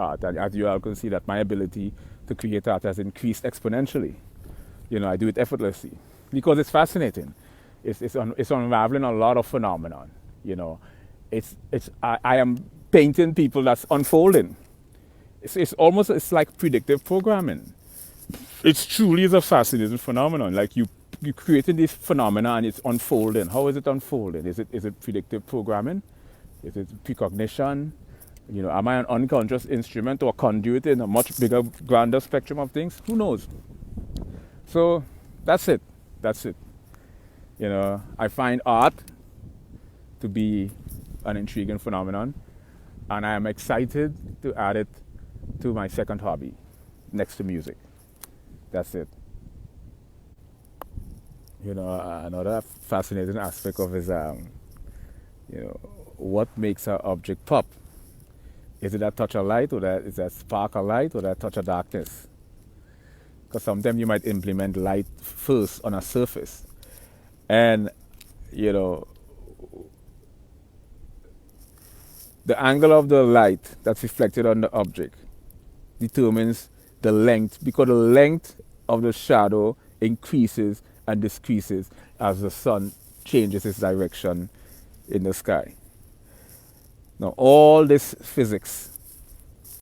art. And as you all can see, that my ability to create art has increased exponentially. I do it effortlessly because it's fascinating. It's unraveling a lot of phenomenon. I am painting people that's unfolding. It's like predictive programming. It truly is a fascinating phenomenon. Like you creating this phenomena and it's unfolding. How is it unfolding? Is it predictive programming? Is it precognition? Am I an unconscious instrument or a conduit in a much bigger, grander spectrum of things? Who knows? So that's it. I find art to be an intriguing phenomenon, and I am excited to add it to my second hobby, next to music. That's it. Another fascinating aspect of is, what makes an object pop? Is it that touch of light, or is that spark of light, or that touch of darkness? Because sometimes you might implement light first on a surface, and the angle of the light that's reflected on the object determines the length, because the length of the shadow increases and decreases as the sun changes its direction in the sky. Now, all this physics